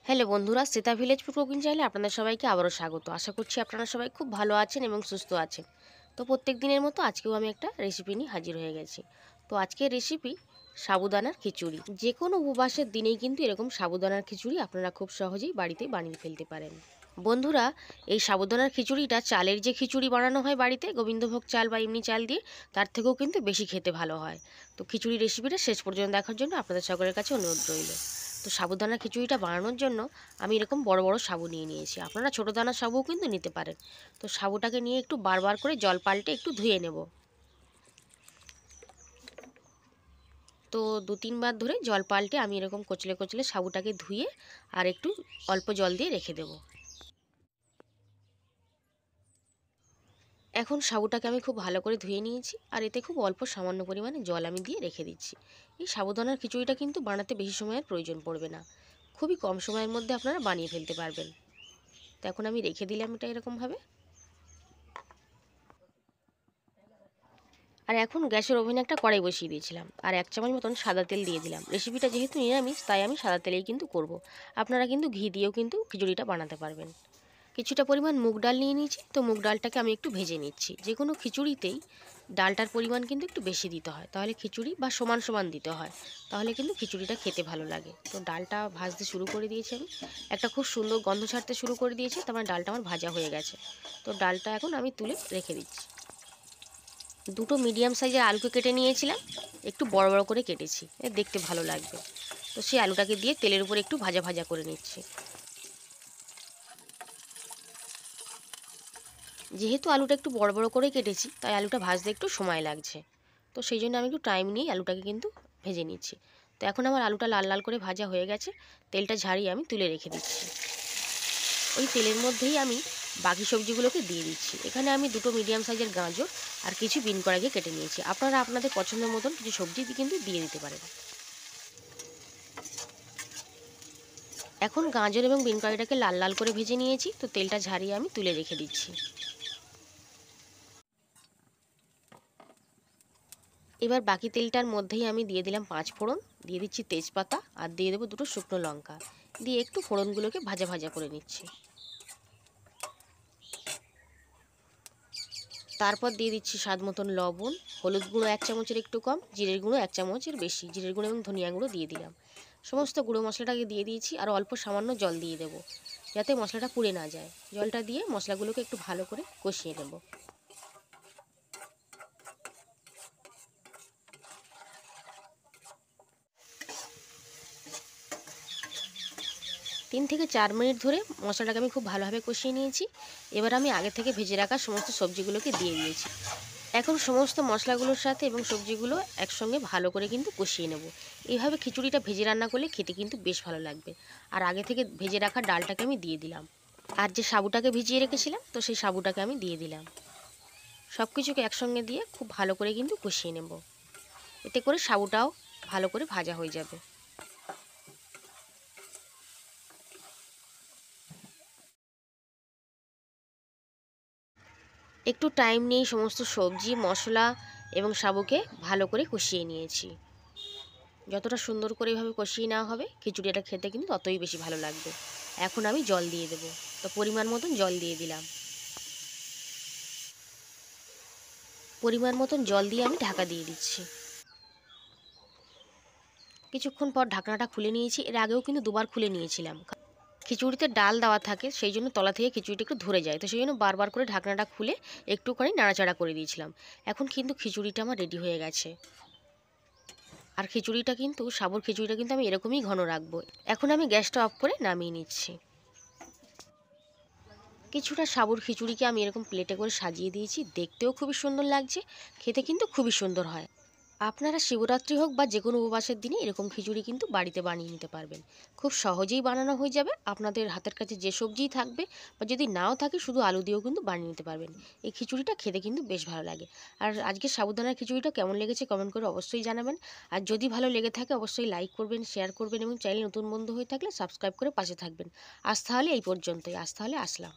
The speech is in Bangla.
হ্যালো বন্ধুরা, সীতা ভিলেজ ফুড কুকিং চ্যানেলে আপনাদের সবাইকে আবারও স্বাগত। আশা করছি আপনারা সবাই খুব ভালো আছেন এবং সুস্থ আছেন। তো প্রত্যেক দিনের মতো আজকেও আমি একটা রেসিপি নিয়ে হাজির হয়ে গেছি। তো আজকের রেসিপি সাবুদানার খিচুড়ি। যে কোনো উপবাসের দিনেই কিন্তু এরকম সাবুদানার খিচুড়ি আপনারা খুব সহজেই বাড়িতে বানিয়ে ফেলতে পারেন। বন্ধুরা, এই সাবুদানার খিচুড়িটা চালের যে খিচুড়ি বানানো হয় বাড়িতে গোবিন্দভোগ চাল বা এমনি চাল দিয়ে, তার থেকেও কিন্তু বেশি খেতে ভালো হয়। তো খিচুড়ি রেসিপিটা শেষ পর্যন্ত দেখার জন্য আপনাদের সকলের কাছে অনুরোধ রইল। তো সাবুদানা খিচুড়িটা বানানোর জন্য আমি এরকম বড় বড় সাবু নিয়ে নিয়েছি। আপনারা ছোটো দানার সাবুও কিন্তু নিতে পারেন। তো সাবুটাকে নিয়ে একটু বারবার করে জল পাল্টে একটু ধুয়ে নেব। তো 2-3 বার ধরে জল পাল্টে আমি এরকম কচলে কচলে সাবুটাকে ধুয়ে আর একটু অল্প জল দিয়ে রেখে দেব। এখন সাবুটাকে আমি খুব ভালো করে ধুয়ে নিয়েছি আর এতে খুব অল্প সামান্য পরিমাণে জল আমি দিয়ে রেখে দিচ্ছি। এই সাবুদানার খিচুড়িটা কিন্তু বানাতে বেশি সময়ের প্রয়োজন পড়বে না, খুবই কম সময়ের মধ্যে আপনারা বানিয়ে ফেলতে পারবেন। তো এখন আমি রেখে দিলাম এটা এরকমভাবে। আর এখন গ্যাসের ওভেনে একটা কড়াই বসিয়ে দিয়েছিলাম আর 1 চামচ মতন সাদা তেল দিয়ে দিলাম। রেসিপিটা যেহেতু নিরামিষ তাই আমি সাদা তেলেই কিন্তু করব। আপনারা কিন্তু ঘি দিয়েও কিন্তু খিচুড়িটা বানাতে পারবেন। কিছুটা পরিমাণ মুগ ডাল নিয়ে নিয়েছি। তো মুগ ডালটাকে আমি একটু ভেজে নিচ্ছি। যে কোনো খিচুড়িতেই ডালটার পরিমাণ কিন্তু একটু বেশি দিতে হয়, তাহলে খিচুড়ি বা সমান সমান দিতে হয়, তাহলে কিন্তু খিচুড়িটা খেতে ভালো লাগে। তো ডালটা ভাজতে শুরু করে দিয়েছি আমি। একটা খুব সুন্দর গন্ধ ছাড়তে শুরু করে দিয়েছি, তার মানে ডালটা আমার ভাজা হয়ে গেছে। তো ডালটা এখন আমি তুলে রেখে দিচ্ছি। দুটো মিডিয়াম সাইজের আলুকে কেটে নিয়েছিলাম, একটু বড় বড় করে কেটেছি, দেখতে ভালো লাগবে। তো সেই আলুটাকে দিয়ে তেলের উপর একটু ভাজা ভাজা করে নিচ্ছি। যেহেতু আলুটা একটু বড় বড় করে কেটেছি তাই আলুটা ভাজতে একটু সময় লাগছে। তো সেই জন্য আমি একটু টাইম নিয়ে আলুটাকে কিন্তু ভেজে নিচ্ছি। তো এখন আমার আলুটা লাল লাল করে ভাজা হয়ে গেছে। তেলটা ঝারিয়ে আমি তুলে রেখে দিচ্ছি। ওই তেলের মধ্যেই আমি বাকি সবজিগুলোকে দিয়ে দিচ্ছি। এখানে আমি দুটো মিডিয়াম সাইজের গাজর আর কিছু বিন কড়াইকে কেটে নিয়েছি। আপনারা আপনাদের পছন্দের মতন কিছু সবজি কিন্তু দিয়ে দিতে পারেন। এখন গাজর এবং বিন কড়াইটাকে লাল লাল করে ভেজে নিয়েছি। তো তেলটা ঝারিয়ে আমি তুলে রেখে দিচ্ছি। এবার বাকি তেলটার মধ্যেই আমি দিয়ে দিলাম 5 ফোড়ন, দিয়ে দিচ্ছি তেজপাতা আর দিয়ে দেবো দুটো শুকনো লঙ্কা, দিয়ে একটু ফোড়নগুলোকে ভাজা ভাজা করে নিচ্ছি। তারপর দিয়ে দিচ্ছি স্বাদ মতন লবণ, হলুদ গুঁড়ো 1 চামচের একটু কম, জিরের গুঁড়ো 1 চামচের বেশি, জিরের গুঁড়ো এবং ধনিয়া গুঁড়ো দিয়ে দিলাম। সমস্ত গুঁড়ো মশলাটাকে দিয়ে দিয়েছি আর অল্প সামান্য জল দিয়ে দেবো, যাতে মশলাটা পুড়ে না যায়। জলটা দিয়ে মশলাগুলোকে একটু ভালো করে কষিয়ে নেব। 3 থেকে 4 মিনিট ধরে মশলাটাকে আমি খুব ভালোভাবে কষিয়ে নিয়েছি। এবার আমি আগে থেকে ভেজে রাখা সমস্ত সবজিগুলোকে দিয়ে দিয়েছি। এখন সমস্ত মশলাগুলোর সাথে এবং সবজিগুলো একসঙ্গে ভালো করে কিন্তু কষিয়ে নেব। এইভাবে খিচুড়িটা ভেজে রান্না করলে খেতে কিন্তু বেশ ভালো লাগবে। আর আগে থেকে ভেজে রাখা ডালটাকে আমি দিয়ে দিলাম। আর যে সাবুটাকে ভিজিয়ে রেখেছিলাম, তো সেই সাবুটাকে আমি দিয়ে দিলাম। সব কিছুকে একসঙ্গে দিয়ে খুব ভালো করে কিন্তু কষিয়ে নেব। এতে করে সাবুটাও ভালো করে ভাজা হয়ে যাবে। একটু টাইম নিয়ে সমস্ত সবজি মশলা এবং সাবুকে ভালো করে কষিয়ে নিয়েছি। যতটা সুন্দর করে এভাবে কষিয়ে নেওয়া হবে খিচুড়িটা খেতে কিন্তু ততই বেশি ভালো লাগবে। এখন আমি জল দিয়ে দেবো। তো পরিমাণ মতন জল দিয়ে দিলাম। পরিমাণ মতন জল দিয়ে আমি ঢাকা দিয়ে দিচ্ছি। কিছুক্ষণ পর ঢাকনাটা খুলে নিয়েছি। এর আগেও কিন্তু দুবার খুলে নিয়েছিলাম। খিচুড়িতে ডাল দেওয়া থাকে, সেই জন্য তলা থেকে খিচুড়িটা একটু ধরে যায়, তো সেই জন্য বারবার করে ঢাকনাটা খুলে একটুখানি নাড়াচাড়া করে দিয়েছিলাম। এখন কিন্তু খিচুড়িটা আমার রেডি হয়ে গেছে। আর খিচুড়িটা কিন্তু সাবুর খিচুড়িটা কিন্তু আমি এরকমই ঘন রাখবো। এখন আমি গ্যাসটা অফ করে নামিয়ে নিচ্ছি। কিছুটা সাবুর খিচুড়িকে আমি এরকম প্লেটে করে সাজিয়ে দিয়েছি। দেখতেও খুবই সুন্দর লাগছে, খেতে কিন্তু খুবই সুন্দর হয়। আপনারা শিবরাত্রি হোক বা যে কোনো উপবাসের দিনে এরকম খিচুড়ি কিন্তু বাড়িতে বানিয়ে নিতে পারবেন। খুব সহজেই বানানো হয়ে যাবে। আপনাদের হাতের কাছে যে সবজিই থাকবে বা যদি নাও থাকে শুধু আলু দিয়েও কিন্তু বানিয়ে নিতে পারবেন। এই খিচুড়িটা খেতে কিন্তু বেশ ভালো লাগে। আর আজকে সাবুদানার খিচুড়িটা কেমন লেগেছে কমেন্ট করে অবশ্যই জানাবেন। আর যদি ভালো লেগে থাকে অবশ্যই লাইক করবেন, শেয়ার করবেন এবং চ্যানেল নতুন বন্ধু হয়ে থাকলে সাবস্ক্রাইব করে পাশে থাকবেন। আজ তাহলে এই পর্যন্তই। আজ তাহলে আসলাম।